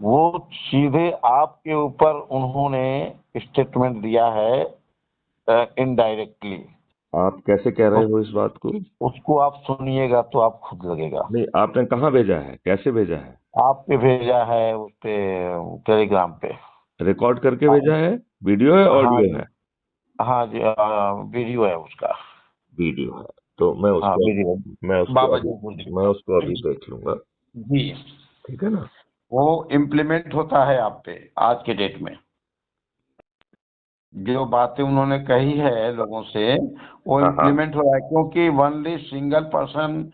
वो सीधे आपके ऊपर उन्होंने स्टेटमेंट दिया है इनडायरेक्टली। आप कैसे कह रहे हो इस बात को? उसको आप सुनिएगा तो आप खुद लगेगा। नहीं, आपने कहाँ भेजा है, कैसे भेजा है? आपके भेजा है उस पे, टेलीग्राम पे। रिकॉर्ड करके भेजा है? वीडियो है, हाँ ऑडियो जी। है? हाँ जी, वीडियो है उसका। वीडियो है। तो मैं हाँ उसको वीडियो। मैं उसको बाबा अभी जी बोल मैं उसको अभी देख लूंगा। जी। ठीक है ना? वो इम्प्लीमेंट होता है आप पे आज के डेट में। जो बातें उन्होंने कही है लोगों से, वो हाँ हाँ। इम्प्लीमेंट हो रहा है, क्योंकि वनली सिंगल पर्सन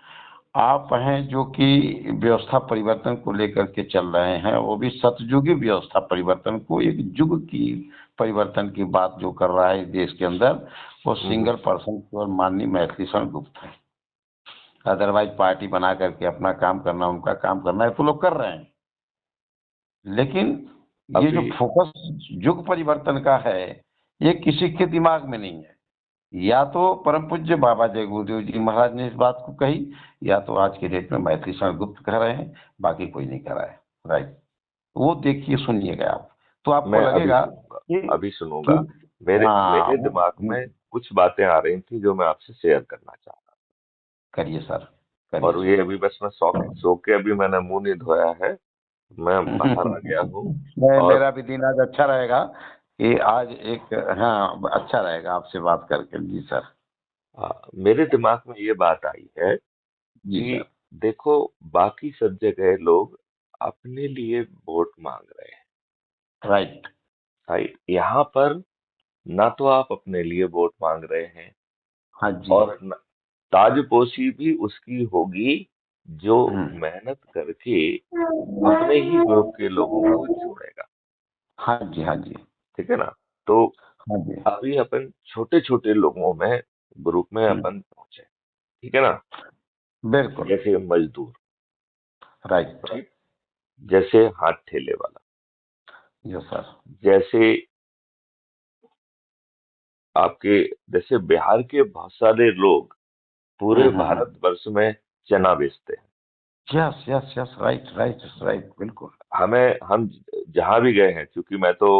आप हैं जो कि व्यवस्था परिवर्तन को लेकर के चल रहे हैं, वो भी सतयुगी व्यवस्था परिवर्तन को, एक युग की परिवर्तन की बात जो कर रहा है इस देश के अंदर, वो सिंगल पर्सन केवल माननीय मैथिली शरण गुप्त है। अदरवाइज पार्टी बना करके अपना काम करना, उनका काम करना है तो लोग कर रहे हैं। लेकिन ये जो अभी फोकस युग परिवर्तन का है, ये किसी के दिमाग में नहीं है। या तो परम पूज्य बाबा जय गुरुदेव जी महाराज ने इस बात को कही, या तो आज के डेट में मैथिली शरण गुप्त कह रहे हैं, बाकी कोई नहीं कह रहा है। राइट। वो देखिए, सुनिएगा आप, तो आपको मैं अभी लगेगा सुनूंगा। कि अभी सुनूंगा। कि मेरे हाँ मेरे दिमाग में कुछ बातें आ रही थी जो मैं आपसे शेयर करना चाह रहा करिए सर, था, करिए और ये सर। अभी बस मैं सो के अभी मैंने मुंह नहीं धोया है। मैं बाहर आ गया हूँ। और मेरा भी दिन आज अच्छा रहेगा कि आज एक, हाँ अच्छा रहेगा आपसे बात करके। जी सर। मेरे दिमाग में ये बात आई है जी कि सर। देखो, बाकी सब जगह लोग अपने लिए वोट मांग रहे हैं, राइट। राइट? यहाँ पर ना तो आप अपने लिए वोट मांग रहे हैं, हाँ जी। और ताजपोशी भी उसकी होगी जो हम्म। मेहनत करके अपने ही ग्रुप के लोगों को जोड़ेगा। हाँ जी, हाँ जी। ठीक है ना? तो हाँ जी। अभी अपन छोटे छोटे लोगों में, ग्रुप में हम्म, अपन पहुंचे। ठीक है ना? बिल्कुल। जैसे मजदूर, राइट। राइट? जैसे हाथ ठेले वाला, यस सर। जैसे आपके, जैसे बिहार के बहुत सारे लोग पूरे हम्म। भारतवर्ष में चना बेचते हैं। Yes yes yes, right right right, बिल्कुल। हम जहां भी गए हैं, क्योंकि मैं तो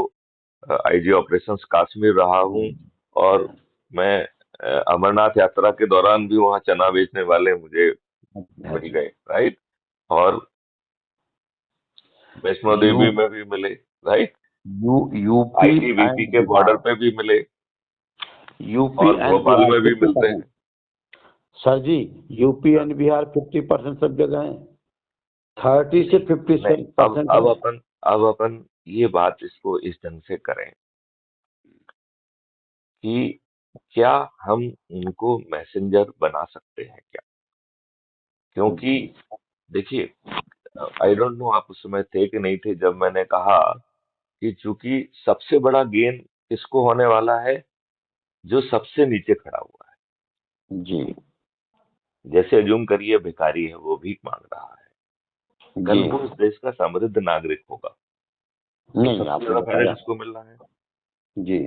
आईजी ऑपरेशंस काश्मीर रहा हूँ, और मैं अमरनाथ यात्रा के दौरान भी वहाँ चना बेचने वाले मुझे हाँ जी, हाँ मिल जी। गए, राइट? और वैष्णो यू देवी में भी मिले, राइट? यूपी आईटीबीपी एंड के बॉर्डर बिहार। पे भी मिले, यूपी और एंड भोपाल बिहार में भी मिलते 50%। हैं। सर जी, यूपी हाँ, एंड बिहार 50% सब जगह है। 30 से नहीं नहीं, अब 50% अब है। अपन अब अपन ये बात इसको इस ढंग से करें कि क्या हम उनको मैसेंजर बना सकते हैं क्या? क्योंकि जी। देखिए, आई डोंट नो आप उस समय थे कि नहीं थे जब मैंने कहा कि चूंकि सबसे बड़ा गेन किसको होने वाला है, जो सबसे नीचे खड़ा हुआ है। जी। जैसे अज्यूम करिए भिखारी है, वो भीख मांग रहा है, कल जी। वो इस देश का समृद्ध नागरिक होगा, तो नहीं, सबसे आपने ज्यादा फायदा बताया। किसको मिल रहा है? जी।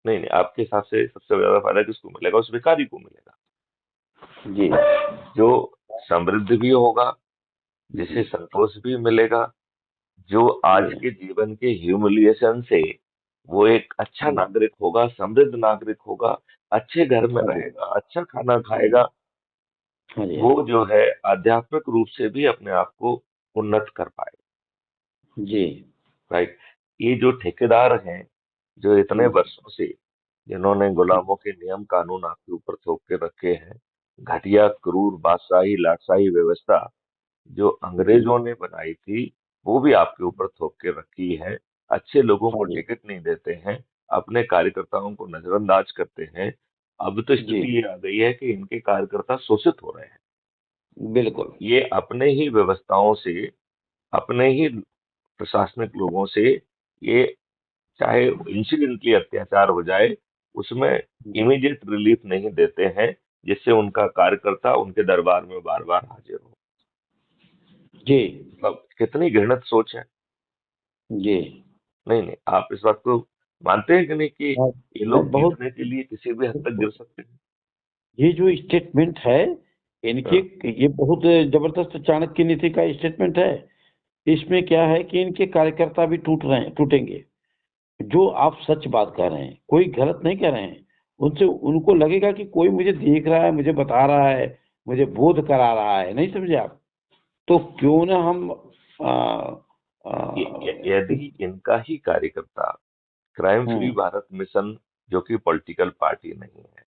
नहीं नहीं, आपके हिसाब से सबसे ज्यादा फायदा किसको मिलेगा? उस भिखारी को मिलेगा, जी। जो समृद्ध भी होगा, जी। जिसे संतोष भी मिलेगा, जो आज जी। के जीवन के ह्यूमिलिएशन से वो एक अच्छा जी। नागरिक होगा, समृद्ध नागरिक होगा, अच्छे घर में हाँ जी। रहेगा, अच्छा खाना खाएगा, हाँ जी। वो जो है आध्यात्मिक रूप से भी अपने आप को उन्नत कर पाएगा, जी। राइट? ये जो ठेकेदार हैं, जो इतने हम्म। वर्षों से जिन्होंने गुलामों के नियम कानून आपके ऊपर थोप के रखे हैं, घटिया क्रूर बादशाही लाटशाही व्यवस्था जो जी। अंग्रेजों ने बनाई थी, वो भी आपके ऊपर थोप के रखी है। अच्छे लोगों हाँ को जी। टिकट नहीं देते हैं, अपने कार्यकर्ताओं को नजरअंदाज करते हैं। अब तो जी। स्थिति ये आ गई है कि इनके कार्यकर्ता शोषित हो रहे हैं। बिल्कुल। ये अपने ही व्यवस्थाओं से, अपने ही प्रशासनिक लोगों से, ये चाहे इंसिडेंटली अत्याचार हो जाए, उसमें इमीडिएट रिलीफ नहीं देते हैं, जिससे उनका कार्यकर्ता उनके दरबार में बार बार हाजिर हो। जी। मतलब कितनी घृणित सोच है। जी। नहीं नहीं, आप इस बात को मानते हैं कि नहीं कि हाँ, ये मैं लोग बहुत, जीतने के लिए किसी भी हद तक गिर सकते हैं? ये जो स्टेटमेंट है इनके, हाँ, ये बहुत जबरदस्त चाणक्य नीति का स्टेटमेंट है। इसमें क्या है कि इनके कार्यकर्ता भी टूटेंगे। जो आप सच बात कर रहे हैं, कोई गलत नहीं कर रहे हैं, उनसे उनको लगेगा कि कोई मुझे देख रहा है, मुझे बता रहा है, मुझे बोध करा रहा है, नहीं समझे आप? तो क्यों ना हम आ, यदि इनका ही कार्यकर्ता क्राइम फ्री हम्म। भारत मिशन, जो कि पॉलिटिकल पार्टी नहीं है,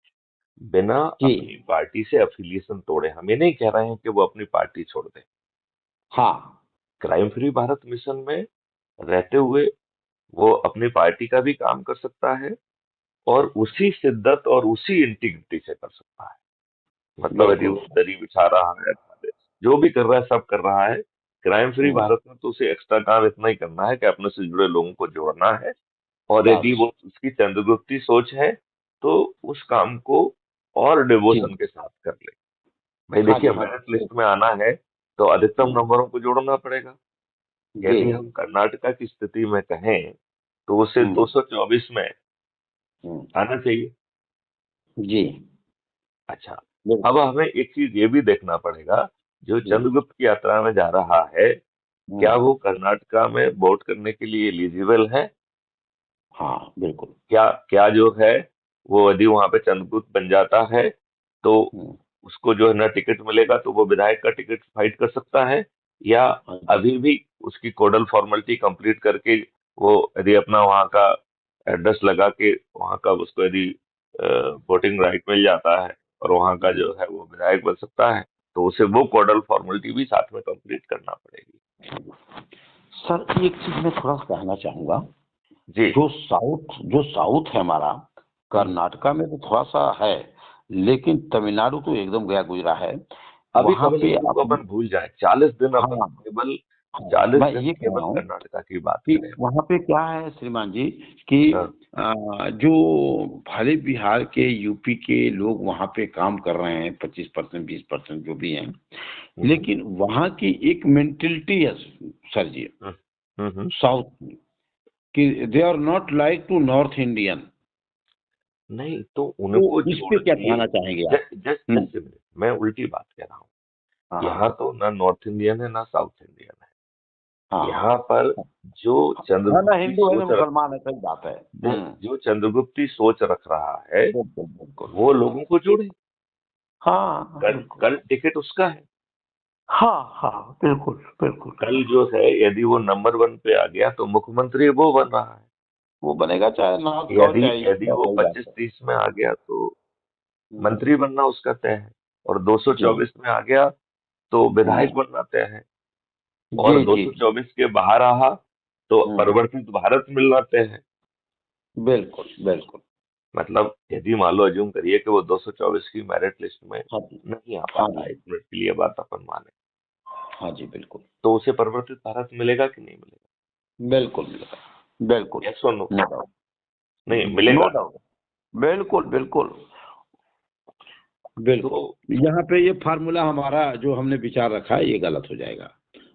बिना जी। अपनी पार्टी से अफिलिएशन तोड़े, हम ये नहीं कह रहे हैं कि वो अपनी पार्टी छोड़ दे, हाँ। क्राइम फ्री भारत मिशन में रहते हुए वो अपनी पार्टी का भी काम कर सकता है और उसी शिद्दत और उसी इंटीग्रिटी से कर सकता है। मतलब यदि बिल्कुल। वो दरी बिछा रहा है, जो भी कर रहा है सब कर रहा है, क्राइम फ्री हम्म। भारत में तो उसे एक्स्ट्रा काम इतना ही करना है कि अपने से जुड़े लोगों को जोड़ना है। और यदि बस। वो उसकी चंद्रगुप्ती सोच है तो उस काम को और जी। डिवोशन के साथ कर ले। भाई हाँ जी, देखिए, हाँ मेरिट जी। लिस्ट में आना है तो अधिकतम हम्म। नंबरों को जोड़ना पड़ेगा। जी। यदि हम कर्नाटका की स्थिति में कहें तो उसे हम्म। 224 में हम्म। आना चाहिए। जी। अच्छा, अब बिल्कुल। हमें एक चीज ये भी देखना पड़ेगा, जो जी। चंद्रगुप्त की यात्रा में जा रहा है, क्या हम्म। वो कर्नाटका में वोट करने के लिए एलिजिबल है? हाँ, बिल्कुल। क्या क्या जो है, वो यदि वहां पे चंद्रगुप्त बन जाता है तो हम्म। उसको जो है ना टिकट मिलेगा, तो वो विधायक का टिकट फाइट कर सकता है, या हाँ जी। अभी भी उसकी कोडल फॉर्मेलिटी कंप्लीट करके वो यदि अपना वहाँ का एड्रेस लगा के वहाँ का उसको यदि वोटिंग राइट मिल जाता है और वहाँ का जी। जो है वो विधायक बन सकता है, तो उसे वो कोडल फॉर्मेलिटी भी साथ में कंप्लीट करना पड़ेगी। सर, एक चीज मैं थोड़ा सा कहना चाहूंगा। जी। जो साउथ है हमारा, हम्म। कर्नाटका में तो थोड़ा सा है, लेकिन तमिलनाडु तो एकदम गया गुजरा है। अभी वहां पे तमिलनाडु को आप। अपन भूल जाए, 40 दिन अपन हाँ। केवल, हाँ, चालीस मैं दिन ये कह केवल रहा हूँ कर्नाटका की बात कि करें। वहां पे क्या है श्रीमान जी, कि हाँ। जो भले बिहार के, यूपी के लोग वहां पे काम कर रहे हैं, 25%, 20% जो भी हैं, हम्म। लेकिन वहां की एक मेंटेलिटी है सर जी, हम्म। हम्म। साउथ में, कि they are not like to North Indian. नहीं तो तो उनको इस पे क्या जोड़िए। कहना चाहेंगे आप? जस्ट जस्ट हम्म। जस्ट मैं उल्टी बात कह रहा हूँ। हाँ, यहाँ हाँ, तो ना नॉर्थ इंडियन है ना साउथ इंडियन हाँ, है। हाँ, यहाँ पर जो हाँ, ना चंद्रगुप्ती हिंदू है ना सोच रख मुसलमान है, सही बात है। हम्म। जो चंद्रगुप्ती सोच रख रहा है, बिल्कुल, बिल्कुल। वो लोगों को जोड़े। हाँ, हाँ, कल बिल्कुल। कल टिकट उसका है। हाँ, हाँ, बिल्कुल, बिल्कुल। कल जो है यदि वो नंबर 1 पे आ गया तो मुख्यमंत्री वो बन रहा है। वो बनेगा चाहे नॉर्थ का हो यदि चाहे ईस्ट यदि का, वो सही बात है। 25-30 में आ गया तो हम्म। मंत्री बनना उसका तय है। और जी। 224 में आ गया तो हम्म। विधायक बनना तय है। और जी, जी। 224 के बाहर रहा तो हम्म। परिवर्तित भारत मिलना तय है। बिल्कुल, बिल्कुल। मतलब यदि मान लो अज्यूम करिए कि वो 224 की मेरिट लिस्ट में हाँ जी। नहीं आ हाँ पाता है, जी। 1 मिनट के लिए बात अपन माने, हाँ जी, बिल्कुल। तो उसे परिवर्तित भारत मिलेगा कि नहीं मिलेगा? बिल्कुल मिलेगा। बिल्कुल। यस और नो? No doubt. नहीं नो मिलेगा। डाउट। बिल्कुल, बिल्कुल। तो बिल्कुल, यहाँ पे ये फार्मूला हमारा जो हमने विचार रखा है, ये गलत हो जाएगा।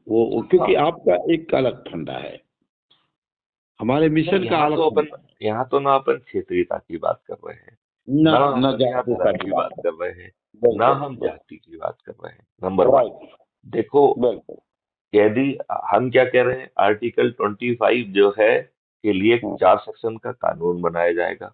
क्योंकि हाँ, आपका एक अलग फंडा है, हमारे नहीं मिशन का अलग फंडा है। यहाँ तो ना अपन क्षेत्रीयता की बात कर रहे हैं, न ना न अपन यहाँ जागरूकता धर्म की की बात बात है। कर रहे हैं, ना बिल्कुल, हम बिल्कुल। जाति की बात कर रहे हैं। Number 1, right. देखो, बिल्कुल। यदि हम क्या कह रहे हैं, आर्टिकल 25 जो है के लिए हम्म। 4 सेक्शन का कानून बनाया जाएगा,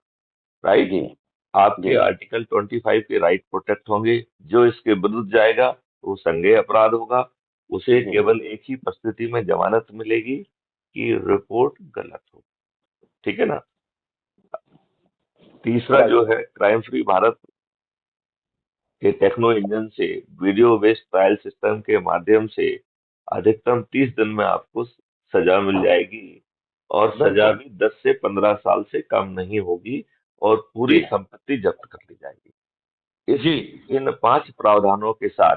राइट? जी। जी। आपके आर्टिकल 25 के राइट प्रोटेक्ट होंगे। जो इसके विरुद्ध जाएगा वो संज्ञेय अपराध होगा। उसे जी। केवल एक ही परिस्थिति में जमानत मिलेगी कि रिपोर्ट गलत हो। ठीक है ना? तीसरा जो राइट। है, crime free Bharat K techno engine से वीडियो बेस्ड ट्रायल सिस्टम के माध्यम से अधिकतम 30 दिन में आपको सजा मिल जाएगी। और सजा बिल्कुल। भी 10 से 15 साल से कम नहीं होगी और जी। पूरी संपत्ति जब्त कर ली जाएगी। इस जी। इन 5 प्रावधानों के साथ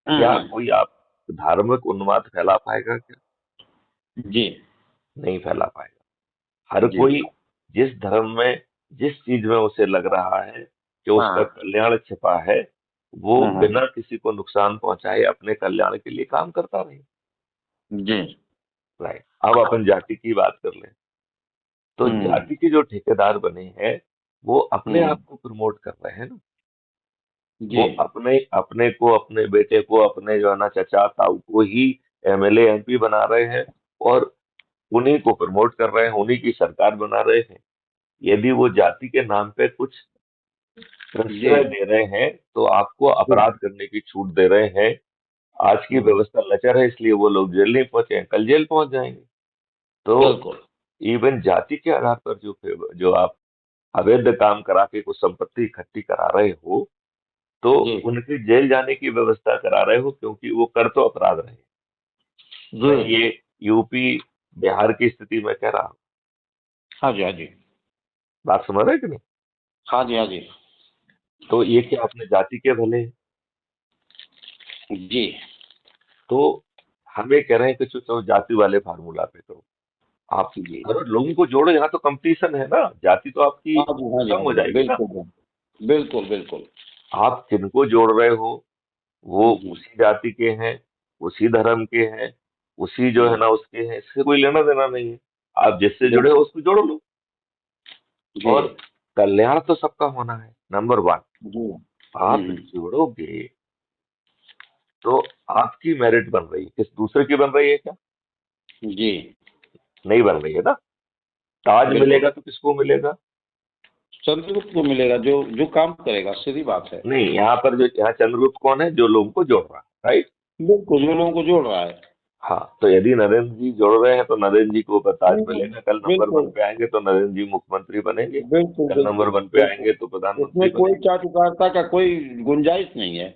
क्या हम्म। कोई आप धार्मिक उन्माद फैला पाएगा क्या? जी। नहीं फैला पाएगा। हर जी। कोई जिस धर्म में, जिस चीज में उसे लग रहा है कि उसका हाँ। कल्याण छिपा है, वो हम्म। बिना किसी को नुकसान पहुंचाए अपने कल्याण के लिए काम करता रहे। जी। राइट। अब अपन जाति की बात कर लें तो हम्म। जाति के जो ठेकेदार बने हैं वो अपने हम्म। आप को प्रमोट कर रहे हैं ना। जी। वो अपने अपने को, अपने बेटे को, अपने जो है ना चचा ताऊ को ही एमएलए एमपी बना रहे हैं और उन्हीं को प्रमोट कर रहे हैं, उन्हीं की सरकार बना रहे हैं। यदि वो जाति के नाम पे कुछ जी प्रश्रय दे रहे हैं तो आपको जी। अपराध करने की छूट दे रहे हैं। आज की हम्म, व्यवस्था लचर है, इसलिए वो लोग जेल नहीं पहुंचे हैं, कल जेल पहुंच जाएंगे। तो बिल्कुल। इवन जाति के आधार पर जो आप अवैध काम करा के कुछ संपत्ति इकट्ठी करा रहे हो, तो जी उनके जेल जाने की व्यवस्था करा रहे हो, क्योंकि वो कर तो अपराध रहे। जी। मैं ये यूपी बिहार की स्थिति में कह रहा हूँ। हाँ जी हाँ जी। बात समझ रहे कि नहीं? हाँ जी हाँ जी। तो ये क्या अपने जाति के भले हैं? जी तो हम ये कह रहे हैं कि चलो जाति वाले फार्मूला पे करो। आप जी। अगर लोगों को जोड़ो, यहाँ तो कंपटीशन है ना, जाति तो आपकी हाँ जी हाँ जी खत्म हाँ हो जी, जाएगी ना। बिल्कुल बिल्कुल बिल्कुल बिल्कुल। आप किनको जोड़ रहे हो, वो हम्म, उसी जाति के हैं, उसी धर्म के हैं, उसी जो है हम्म, ना उसके हैं, इससे कोई लेना देना नहीं है। आप जिससे जुड़े हो बिल्कुल। उसको जोड़ लो। जी और कल्याण तो सबका होना है, नंबर वन। जी। आप जोड़ोगे तो आपकी मेरिट बन रही है, किस दूसरे की बन रही है क्या? जी नहीं बन रही है ना। ताज बिल्कुल। मिलेगा तो किसको मिलेगा? चंद्रगुप्त को मिलेगा जो जो काम करेगा, सीधी बात है। नहीं, यहाँ पर जो यहाँ चंद्रगुप्त कौन है? जो लोगों को जोड़ रहा है, राइट। बिल्कुल, जो लोगों को जोड़ रहा है। हाँ, तो यदि नरेंद्र जी जोड़ रहे हैं तो नरेंद्र जी को ऊपर ताज मिलेगा। कल नंबर वन बिल्कुल पे आएंगे तो नरेंद्र जी मुख्यमंत्री बनेंगे। बिल्कुल कल नंबर बिल्कुल वन पे बिल्कुल। आएंगे तो उसमें प्रधानमंत्री कोई बनेंगे। चाटुकारिता का कोई गुंजाइश नहीं है।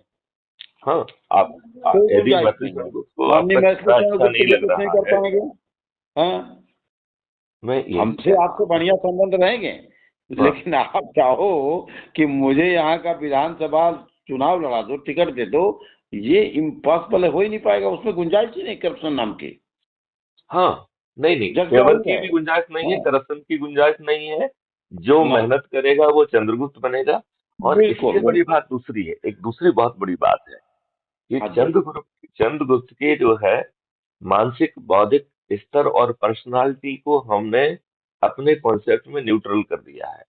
हाँ। कोई यदि गुंजाइश मधु नहीं है। चंद्रगुप्त को माननीय आपका महसूस चेहरा अच्छा चंद्रगुप्त नहीं जी लग कुछ नहीं रहा कर है, पाएंगे। हाँ, मैं यही हमसे कह रहा आपके हूँ। बढ़िया संबंध रहेंगे, हाँ लेकिन आप चाहो कि मुझे यहाँ का विधानसभा चुनाव लड़ा दो, टिकट दे दो, ये इम्पॉसिबल है, हो ही नहीं पाएगा। उसमें गुंजाइश ही नहीं करप्शन नाम की। हाँ। नहीं नहीं, जग केवल जाहिर की है। भी गुंजाइश नहीं है, हाँ, करप्शन की गुंजाइश नहीं है। जो ना, मेहनत करेगा वो चंद्रगुप्त बनेगा। और बिल्कुल इससे बड़ी बिल्कुल। बात दूसरी है, एक दूसरी बहुत बड़ी बात है कि हाँ जी चंद्रगुप्त के जो है मानसिक बौद्धिक स्तर और पर्सनालिटी को हमने अपने कॉन्सेप्ट में न्यूट्रल कर दिया है।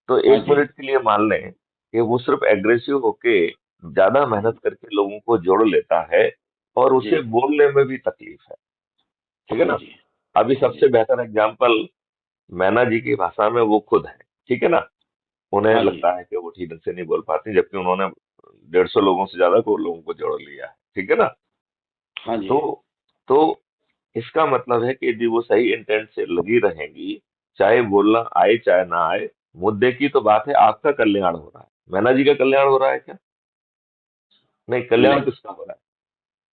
तो हाँ एक जी। मिनट के लिए मान लें कि वो सिर्फ एग्रेसिव होके ज्यादा मेहनत करके लोगों को जोड़ लेता है, और जी उसे बोलने में भी तकलीफ है। ठीक है हाँ ना। जी अभी हाँ सबसे जी बेहतर एग्जाम्पल मैना जी की भाषा में वो खुद है। ठीक है ना। उन्हें हाँ जी लगता है कि वो ठीक ढंग से नहीं बोल पाती, जबकि उन्होंने 150 लोगों से ज्यादा को लोगों को जोड़ लिया है। ठीक है ना। हाँ जी। तो तो इसका मतलब है कि यदि वो सही इंटेंट से लगी रहेंगी, चाहे बोलना आए चाहे ना आए, मुद्दे की तो बात है, आपका कल्याण हो रहा है। मैना जी का कल्याण हो रहा है क्या? नहीं, कल्याण नहीं, किसका हो रहा है?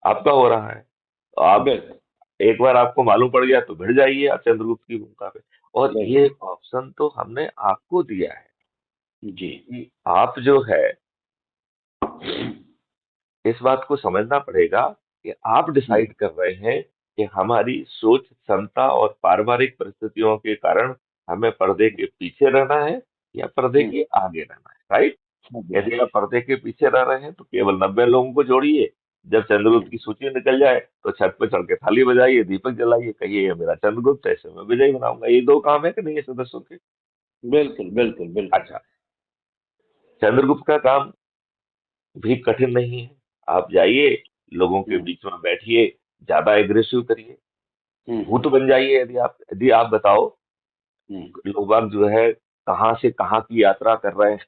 आपका हो रहा है। तो आप बिल्कुल एक बार आपको मालूम पड़ गया तो भिड़ जाइए आप चंद्रगुप्त की भूमिका पे। और ये बिल्कुल। ऑप्शन तो हमने आपको दिया है जी कि आप जो है इस बात को समझना पड़ेगा कि आप डिसाइड कर रहे हैं कि हमारी सोच क्षमता और पारिवारिक परिस्थितियों के कारण हमें पर्दे के पीछे रहना है या पर्दे हम्म, के आगे रहना है, राइट। हाँ जी हाँ यदि आप जी। पर्दे के पीछे रह रहे हैं तो केवल 90 लोगों को जोड़िए। जब चंद्रगुप्त हम्म, की सूची निकल जाए तो छत पे चढ़ के थाली बजाइए, दीपक जलाइए, कहिए ये मेरा चंद्रगुप्त है, इसे मैं विजयी बनाऊंगा। ये दो काम है कि नहीं है सदस्यों के? बिल्कुल बिल्कुल बिल्कुल। अच्छा, चंद्रगुप्त का काम भी कठिन नहीं है। आप जाइए, लोगों के हम्म, बीच में बैठिए, ज्यादा एग्रेसिव करिए, हम्म, भूत बन जाइए। यदि आप बताओ, हम्म, लोग बाग जो है कहाँ से कहाँ की यात्रा कर रहे हैं,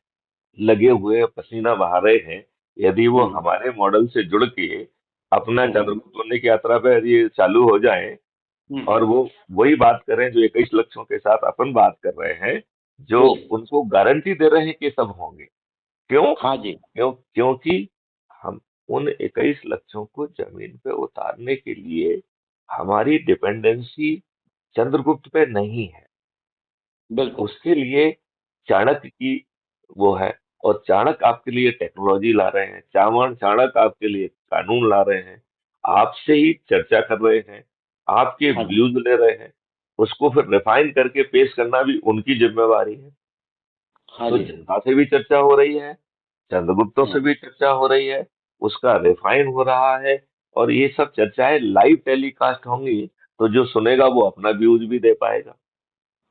लगे हुए हैं, पसीना बहा रहे हैं। यदि वो हम्म, हमारे मॉडल से जुड़ के अपना हम्म, चंद्रगुप्त बनने की यात्रा पे यदि ये चालू हो जाए हम्म, और वो वही बात करें जो 21 लक्षों के साथ अपन बात कर रहे हैं, जो जी उनको गारंटी दे रहे हैं कि सब होंगे। क्यों? हाँ जी क्योंकि हम उन 21 लक्षों को जमीन पे उतारने के लिए हमारी डिपेंडेंसी चंद्रगुप्त पे नहीं है। बिल्कुल। उसके लिए चाणक्य की वो है, और चाणक्य आपके लिए टेक्नोलॉजी ला रहे हैं, चावण चाणक्य आपके लिए कानून ला रहे हैं, आपसे ही चर्चा कर रहे हैं, आपके हाँ जी व्यूज ले रहे हैं। उसको फिर रिफाइन करके पेश करना भी उनकी जिम्मेवारी है। हाँ तो जी। जनता से भी चर्चा हो रही है, चंद्रगुप्तों से हम्म, भी चर्चा हो रही है, उसका रिफाइन हो रहा है। और ये सब चर्चाएं लाइव टेलीकास्ट होंगी, तो जो सुनेगा वो अपना व्यूज भी दे पाएगा।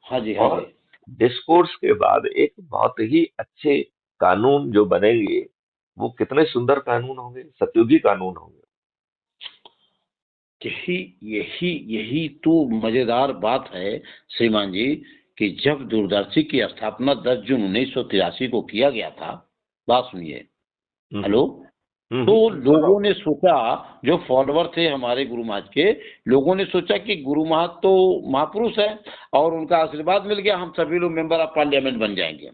हाँ जी हाँ और जी। डिस्कोर्स के बाद एक बहुत ही अच्छे कानून जो बनेंगे, वो कितने सुंदर कानून होंगे, सतयुगी कानून होंगे। यही यही यही तो मजेदार बात है श्रीमान जी, कि जब दूरदर्शी की स्थापना 10 जून 1983 को किया गया था, बात सुनिए, हम्म। हेलो, तो सुन रहा लोगों हूँ। ने सोचा, जो फॉलोअर थे हमारे गुरु महाराज के, लोगों ने सोचा कि गुरु महाराज तो महापुरुष है और उनका आशीर्वाद मिल गया, हम सभी लोग मेंबर ऑफ पार्लियामेंट बन जाएंगे।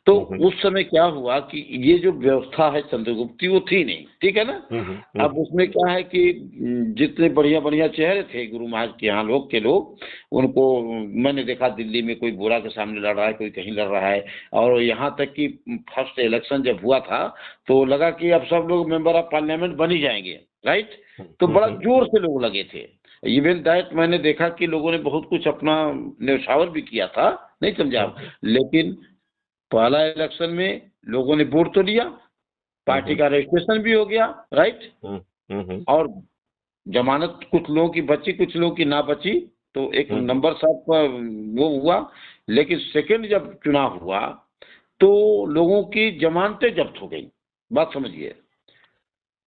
तो हम्म उस समय क्या हुआ कि ये जो व्यवस्था है चंद्रगुप्त की, वो थी नहीं, ठीक है ना। अब उसमें क्या है कि जितने बढ़िया बढ़िया चेहरे थे गुरु महाराज के यहाँ लोग के लोग, उनको मैंने देखा दिल्ली में कोई बोरा के सामने लड़ रहा है, कोई कहीं लड़ रहा है। और यहाँ तक कि फर्स्ट इलेक्शन जब हुआ था तो लगा कि अब सब लोग मेंबर ऑफ पार्लियामेंट बन ही जाएंगे, राइट। तो बड़ा जोर से लोग लगे थे। इवन दैट मैंने देखा कि लोगों ने बहुत कुछ अपना न्यौछावर भी किया था, नहीं समझा आप। लेकिन पहला इलेक्शन में लोगों ने वोट तो लिया, पार्टी का रजिस्ट्रेशन भी हो गया, राइट। और जमानत कुछ लोगों की बची, कुछ लोगों की ना बची, तो एक नंबर साफ वो हुआ। लेकिन सेकंड जब चुनाव हुआ तो लोगों की जमानतें जब्त हो गई। बात समझिए।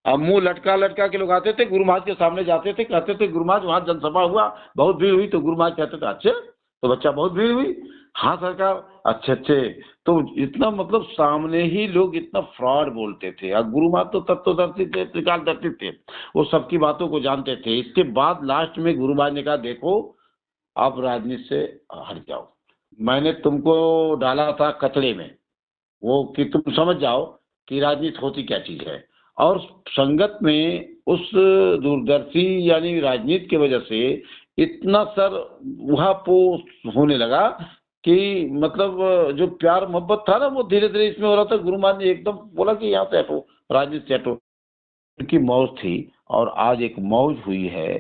अब मुंह लटका लटका के लोग आते थे, गुरु महाराज के सामने जाते थे, कहते थे गुरु महाराज वहां जनसभा हुआ, बहुत भीड़ हुई। तो गुरु महाराज कहते थे अच्छे, तो बच्चा बहुत भीड़ हुई, हाँ सरकार, अच्छे अच्छे। तो इतना मतलब सामने ही लोग इतना फ्रॉड बोलते थे। और गुरु महाराज तो तत्वदर्शी थे, त्रिकालदर्शी थे, वो सबकी बातों को जानते थे। इसके बाद लास्ट में गुरु महाराज ने कहा देखो, आप राजनीति से हट जाओ, मैंने तुमको डाला था कचड़े में, वो कि तुम समझ जाओ कि राजनीति होती क्या चीज है। और संगत में उस दूरदर्शी यानी राजनीति की वजह से इतना सर वहाँ पो होने लगा कि मतलब जो प्यार मोहब्बत था ना, वो धीरे धीरे इसमें हो रहा था। गुरु महाराज ने एकदम बोला कि यहाँ से हटो, राजनीति से हटो। उनकी मौज थी, और आज एक मौज हुई है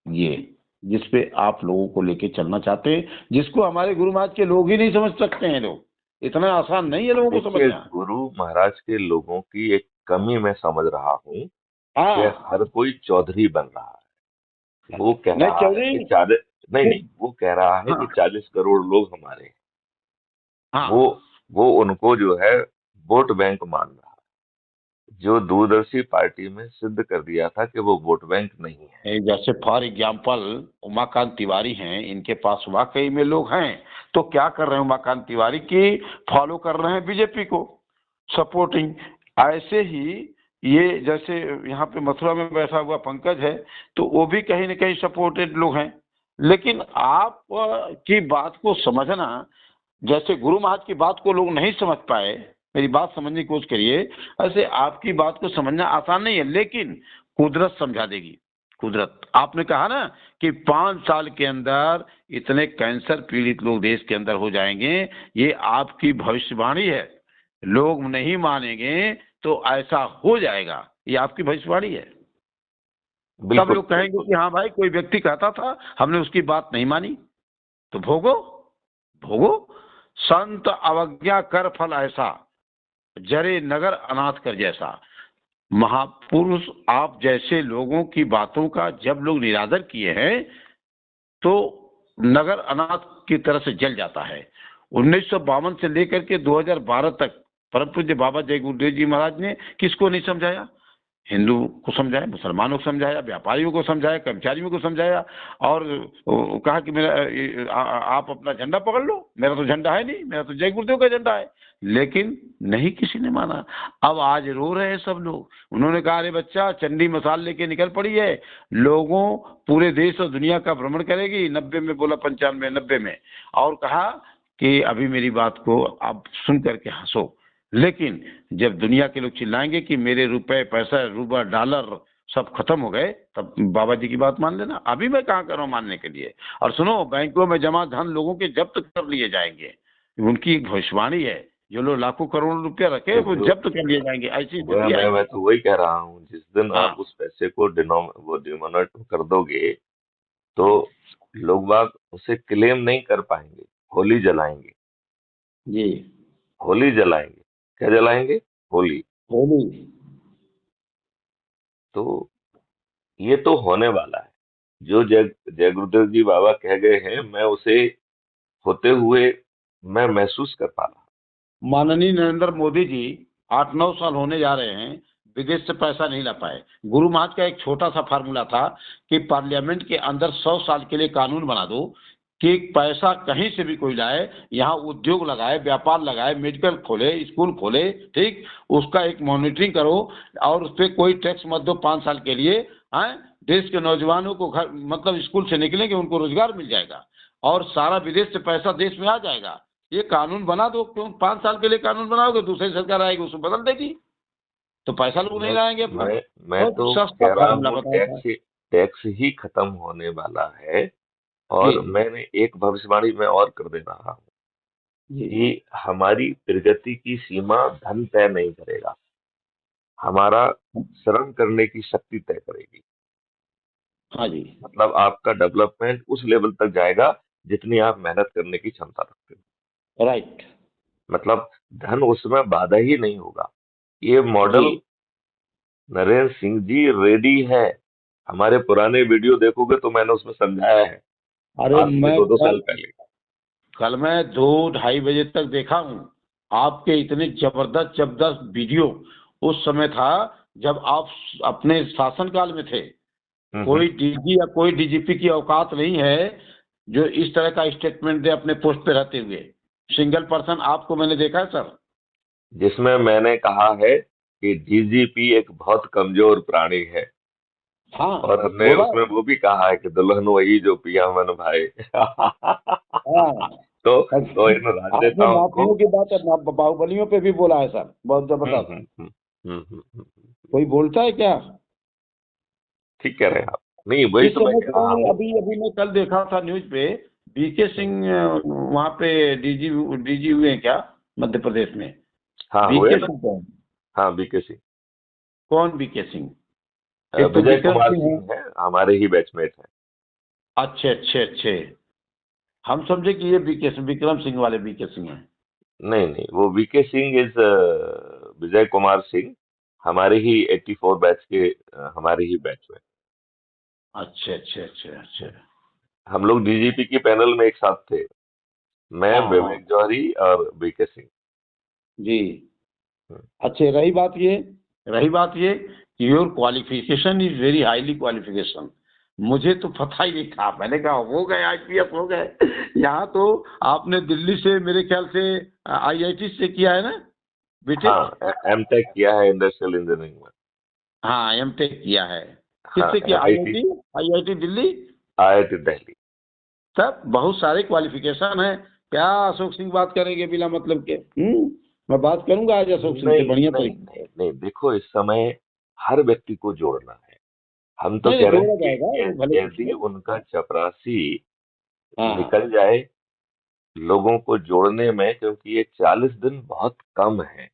ये, जिसपे आप लोगों को लेके चलना चाहते हैं, जिसको हमारे गुरु महाराज के लोग ही नहीं समझ सकते हैं। लोग, इतना आसान नहीं है लोगों को देखिए, समझना। गुरु महाराज के लोगों की एक कमी मैं समझ रहा हूँ कि हाँ, हर कोई चौधरी बन रहा है। वो कह नहीं रहा है चौधरी, कि 40, नहीं नहीं, वो कह रहा है कि हाँ 40 करोड़ लोग हमारे हैं। वो हाँ। वो उनको जो है वोट बैंक मान रहा है, जो दूरदर्शी पार्टी में सिद्ध कर दिया था कि वो वोट बैंक नहीं है। जैसे फॉर एग्जाम्पल उमाकांत तिवारी हैं, इनके पास वाकई में लोग हैं, तो क्या कर रहे हैं उमाकांत तिवारी की, फॉलो कर रहे हैं बीजेपी को, सपोर्टिंग। ऐसे ही ये जैसे यहाँ पे मथुरा में बैठा हुआ पंकज है, तो वो भी कहीं ना कहीं सपोर्टेड लोग हैं। लेकिन आप की बात को समझना, जैसे गुरु महाराज की बात को लोग नहीं समझ पाए, मेरी बात समझने की कोशिश करिए। ऐसे आपकी बात को समझना आसान नहीं है, लेकिन कुदरत समझा देगी। कुदरत, आपने कहा ना कि 5 साल के अंदर इतने कैंसर पीड़ित लोग देश के अंदर हो जाएंगे, ये आपकी भविष्यवाणी है। लोग नहीं मानेंगे तो ऐसा हो जाएगा, ये आपकी भविष्यवाणी है। सब बिल्कुल लोग कहेंगे कि हाँ भाई, कोई व्यक्ति कहता था, हमने उसकी बात नहीं मानी, तो भोगो, भोगो। संत अवज्ञा कर फल ऐसा, जरे नगर अनाथ कर जैसा। महापुरुष आप जैसे लोगों की बातों का जब लोग निरादर किए हैं, तो नगर अनाथ की तरह से जल जाता है। 1952 से लेकर के 2012 तक परम पूज्य बाबा जय गुरुदेव जी महाराज ने किसको नहीं समझाया? हिंदू को समझाया, मुसलमानों को समझाया, व्यापारियों को समझाया, कर्मचारियों को समझाया। और कहा कि आप अपना झंडा पकड़ लो, मेरा तो झंडा है नहीं, मेरा तो जय गुरुदेव का झंडा है। लेकिन नहीं, किसी ने माना। अब आज रो रहे हैं सब लोग। उन्होंने कहा अरे बच्चा, चंडी मसाल लेके निकल पड़ी है, लोगों पूरे देश और दुनिया का भ्रमण करेगी। 90 में बोला, 95, 90 में। और कहा कि अभी मेरी बात को आप सुन करके हंसो, लेकिन जब दुनिया के लोग चिल्लाएंगे कि मेरे रुपए, पैसा, रूबा, डॉलर सब खत्म हो गए, तब बाबा जी की बात मान लेना। अभी मैं कहाँ कर रहा हूँ मानने के लिए। और सुनो, बैंकों में जमा धन लोगों के जब्त कर लिए जाएंगे, उनकी एक भविष्यवाणी है। जो लोग लाखों करोड़ों रुपया रखे, वो है। जब्त कर लिए जाएंगे, ऐसी स्थिति मैं आएगी। तो वही कह रहा हूँ, जिस दिन आप हाँ उस पैसे को डिनोमिनेट कर दोगे, तो लोग बाग उसे क्लेम नहीं कर पाएंगे, होली जलाएंगे। जी। होली जलाएंगे, क्या जलाएंगे? होली। होली। तो ये तो होने वाला है। जो जय जय गुरुदेव जी बाबा कह गए हैं, मैं उसे होते हुए मैं महसूस कर पा रहा माननीय नरेंद्र मोदी जी 8-9 साल होने जा रहे हैं, विदेश से पैसा नहीं ला पाए। गुरु महाराज का एक छोटा सा फार्मूला था कि पार्लियामेंट के अंदर 100 साल के लिए कानून बना दो कि पैसा कहीं से भी कोई लाए, यहाँ उद्योग लगाए, व्यापार लगाए, मेडिकल खोले, स्कूल खोले, ठीक, उसका एक मॉनिटरिंग करो और उस पर कोई टैक्स मत दो 5 साल के लिए। हैं, देश के नौजवानों को घर मतलब स्कूल से निकलेंगे उनको रोजगार मिल जाएगा और सारा विदेश से पैसा देश में आ जाएगा। ये कानून बना दो। क्यों 5 साल के लिए कानून बनाओगे, दूसरी सरकार आएगी उसको बदल देगी, तो पैसा लोग नहीं लाएंगे अपना। मैं बहुत तो सस्ता कह रहा फार्मूला हूँ बताया था। टैक्स ही खत्म होने वाला है। जी और मैंने एक भविष्यवाणी मैं और कर दे रहा हूँ जी कि हमारी प्रगति की सीमा धन तय नहीं करेगा, हमारा श्रम करने की शक्ति तय करेगी। हाँ जी। मतलब आपका डेवलपमेंट उस लेवल तक जाएगा जितनी आप मेहनत करने की क्षमता रखते हो। राइट। मतलब धन उसमें बाधा ही नहीं होगा। ये जी। मॉडल नरेंद्र सिंह जी रेडी है। हमारे पुराने वीडियो देखोगे तो मैंने उसमें समझाया है, अरे आज से मैं 2-2 साल कल पहले। कल मैं 2-2:30 बजे तक देखा हूँ आपके इतने जबरदस्त जबरदस्त वीडियो। उस समय था जब आप अपने शासनकाल में थे। हम्म। कोई डीजी या कोई डीजीपी की औकात नहीं है जो इस तरह का स्टेटमेंट दे अपने पोस्ट पे रहते हुए। सिंगल पर्सन आपको मैंने देखा है सर। जिसमें मैंने कहा है कि डीजीपी एक बहुत कमजोर प्राणी है। हाँ और हमने बोला। उसमें वो भी कहा है कि दुल्हन वही जो पिया मन भाई। हाँ तो इन आपने राजनेताओं को माफियों की बात बाहुबलियों पे भी बोला है सर, बहुत हम्म जबरदस्त। हम्म हम्म कोई बोलता है क्या? ठीक कह रहे हैं आप। नहीं, वही इस तो मैं समय कह रहा कौन, हूँ। अभी अभी मैं कल देखा था न्यूज पे बीके हम्म, सिंह वहाँ पे डीजी डीजी हुए हैं क्या मध्य प्रदेश में? हाँ हुए बीके ना। सिंह कौन? हाँ, बीके सिंह। कौन बीके सिंह? एक तो विजय विक्रम कुमार सिंह है। सिंह है, हमारे ही बैचमेट हैं। अच्छे अच्छे अच्छे। हम समझे कि ये बीके सिंह विक्रम सिंह वाले बीके सिंह हैं। नहीं नहीं, वो वीके सिंह इज विजय कुमार सिंह, हमारे ही 84 बैच के, हमारे ही बैच में। अच्छे अच्छे अच्छे अच्छे। हम लोग डीजीपी की पैनल में एक साथ थे, मैं, हाँ हाँ। विवेक जौहरी और वीके सिंह। जी। हम्म, अच्छे, रही बात ये कि your qualification is very highly qualification. मुझे तो पता ही नहीं था, मैंने कहा हो गए आईपीएस हो गए। यहाँ तो आपने दिल्ली से मेरे ख्याल से आईआईटी से किया है ना बीटेक? हाँ, एमटेक किया है इंडस्ट्रियल इंजीनियरिंग में। हाँ एमटेक किया है। हाँ, किससे किया? IIT, IIT? IIT Delhi? IIT Delhi. तब बहुत सारे क्वालिफिकेशन है। क्या अशोक सिंह बात करेंगे बिना मतलब के? मैं बात करूंगा आज अशोक सिंह से नहीं बढ़िया नहीं तरीके नहीं से। नहीं, देखो इस समय हर व्यक्ति को जोड़ना है। हम तो नहीं नहीं, कह रहे हैं जोड़ा कि जाएगा वो भले यदि पूछे। उनका चपरासी हाँ निकल जाए लोगों को जोड़ने में, क्योंकि ये 40 दिन बहुत कम है।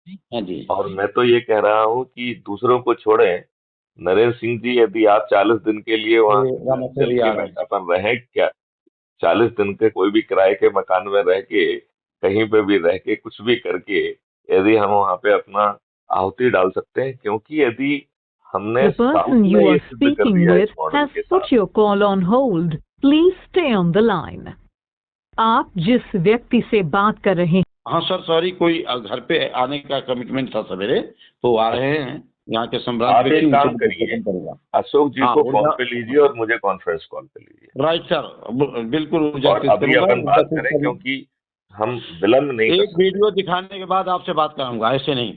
हाँ जी। और मैं तो ये कह रहा हूँ कि दूसरों को छोड़ें, नरेंद्र सिंह जी, यदि आप 40 दिन के लिए वहां ये रामेश्वर चल भी के आ रहे हैं। अपन रहे क्या, 40 दिन के कोई भी किराए के मकान में रह के, कहीं पे भी रह के, कुछ भी करके, यदि हम वहां पे अपना आहुति डाल सकते हैं, क्योंकि यदि हमने The साउथ person में you ये are सिद्ध कर speaking दिया इस with मॉडल has के put साथ। your call on hold. Please stay on the line. आप जिस व्यक्ति से बात कर रहे हैं। हाँ सर सॉरी, कोई घर पे आने का कमिटमेंट था सवेरे, तो आ रहे हैं यहाँ के सम्राट आप व्यक्ति, एक उनसे काम भी करिए, डिस्कशन करेगा। अशोक जी हाँ को कॉल ऊर्जा। पे लीजिए और मुझे कॉन्फ्रेंस कॉल पे लीजिए। राइट सर, बिल्कुल ऊर्जा और तेज अभी करूंगा, अपन ऊर्जा बात तेज करें, करूंगा। क्योंकि हम विलंब नहीं कर एक सकते। वीडियो दिखाने के बाद आपसे बात कराऊंगा, ऐसे नहीं।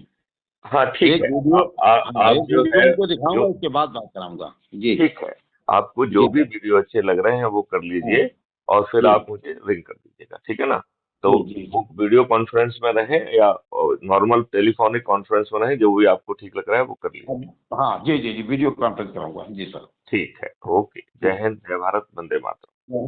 हाँ ठीक एक है। वीडियो, हाँ आप एक जो वीडियो है, उनको दिखाऊंगा, जो उसके बाद बात कराऊंगा। जी। ठीक है, आपको जो जी भी सर। वीडियो अच्छे लग रहे हैं वो कर हाँ। लीजिए और फिर जी आप मुझे रिंग कर दीजिएगा, ठीक है ना। तो जी जी वो जी। वीडियो कॉन्फ्रेंस में रहे या नॉर्मल टेलीफोनिक कॉन्फ्रेंस में रहे, जो भी आपको ठीक लग रहा है वो कर लीजिए। हाँ जी जी जी, वीडियो कॉन्फ्रेंस कराऊंगा जी सर। ठीक है, ओके। जय हिंद, जय भारत, वंदे मातरम।